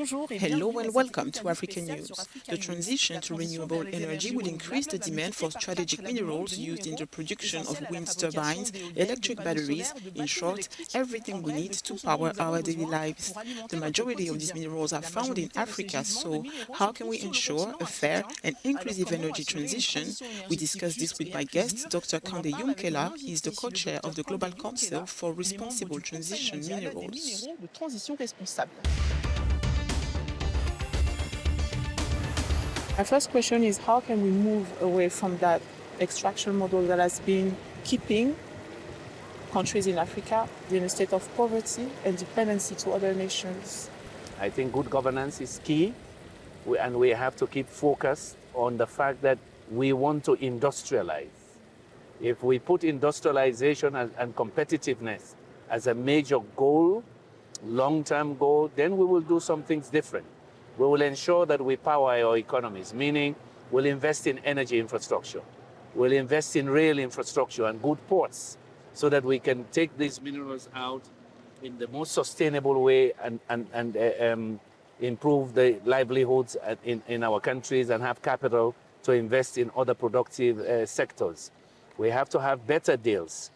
Hello and welcome to Africanews. The transition to renewable energy will increase the demand for strategic minerals used in the production of wind turbines, electric batteries, in short, everything we need to power our daily lives. The majority of these minerals are found in Africa, so how can we ensure a fair and inclusive energy transition? We discuss this with my guest, Dr. Kandeh Yumkella. He is the co-chair of the Global Council for Responsible Transition Minerals. My first question is, how can we move away from that extraction model that has been keeping countries in Africa in a state of poverty and dependency to other nations? I think good governance is key, and we have to keep focused on the fact that we want to industrialize. If we put industrialization and competitiveness as a major goal, long-term goal, then we will do some things different. We will ensure that we power our economies, meaning we'll invest in energy infrastructure. We'll invest in rail infrastructure and good ports so that we can take these minerals out in the most sustainable way and improve the livelihoods in our countries and have capital to invest in other productive sectors. We have to have better deals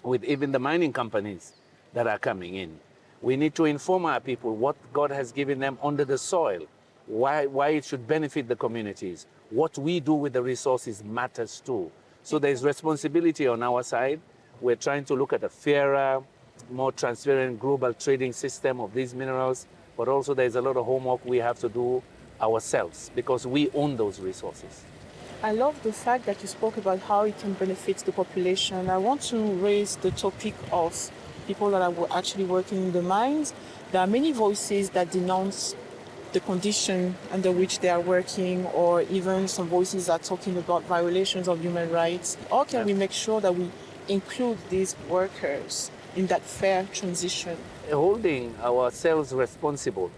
with even the mining companies that are coming in. We need to inform our people what God has given them under the soil, why it should benefit the communities. What we do with the resources matters too. So there's responsibility on our side. We're trying to look at a fairer, more transparent global trading system of these minerals, but also there's a lot of homework we have to do ourselves because we own those resources. I love the fact that you spoke about how it can benefit the population. I want to raise the topic of people that are actually working in the mines. There are many voices that denounce the condition under which they are working, or even some voices are talking about violations of human rights. How can we make sure that we include these workers in that fair transition? Holding ourselves responsible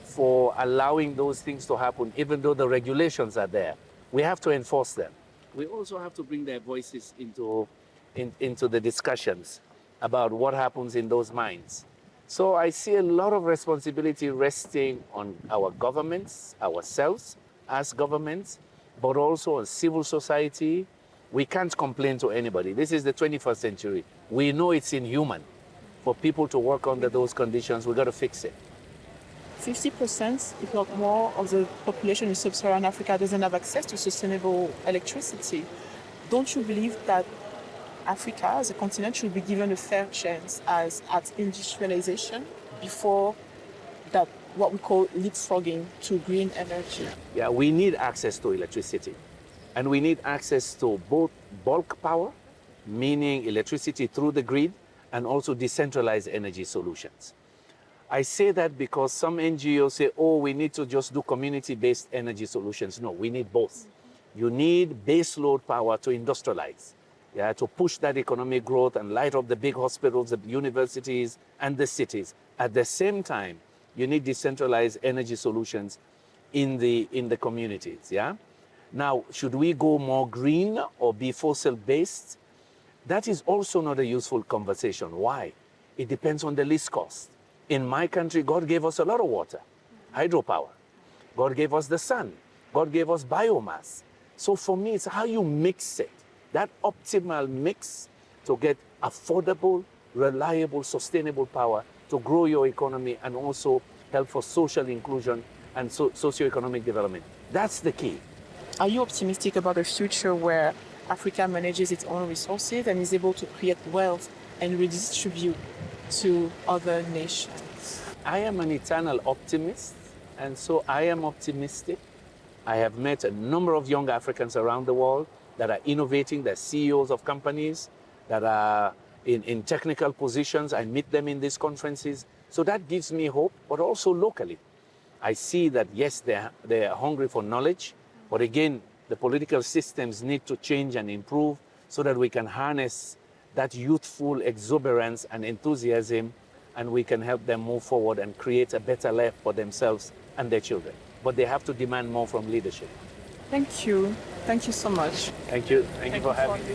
for allowing those things to happen, even though the regulations are there, we have to enforce them. We also have to bring their voices into the discussions about what happens in those mines. So I see a lot of responsibility resting on our governments, ourselves as governments, but also on civil society. We can't complain to anybody. This is the 21st century. We know it's inhuman for people to work under those conditions. We've got to fix it. 50%, if not more, of the population in sub-Saharan Africa doesn't have access to sustainable electricity. Don't you believe that Africa as a continent should be given a fair chance at industrialization before that, what we call leapfrogging to green energy? Yeah, we need access to electricity. And we need access to both bulk power, meaning electricity through the grid, and also decentralized energy solutions. I say that because some NGOs say, oh, we need to just do community-based energy solutions. No, we need both. You need base load power to industrialize. Yeah, to push that economic growth and light up the big hospitals, the universities, and the cities. At the same time, you need decentralized energy solutions in the communities. Yeah. Now, should we go more green or be fossil-based? That is also not a useful conversation. Why? It depends on the least cost. In my country, God gave us a lot of water, hydropower. God gave us the sun. God gave us biomass. So for me, it's how you mix it. That optimal mix to get affordable, reliable, sustainable power to grow your economy and also help for social inclusion and socioeconomic development. That's the key. Are you optimistic about a future where Africa manages its own resources and is able to create wealth and redistribute to other nations? I am an eternal optimist, and so I am optimistic. I have met a number of young Africans around the world that are innovating, they're CEOs of companies, that are in technical positions. I meet them in these conferences. So that gives me hope, but also locally. I see that, yes, they're hungry for knowledge, but again, the political systems need to change and improve so that we can harness that youthful exuberance and enthusiasm, and we can help them move forward and create a better life for themselves and their children. But they have to demand more from leadership. Thank you. Thank you so much. Thank you. Thank you for having me.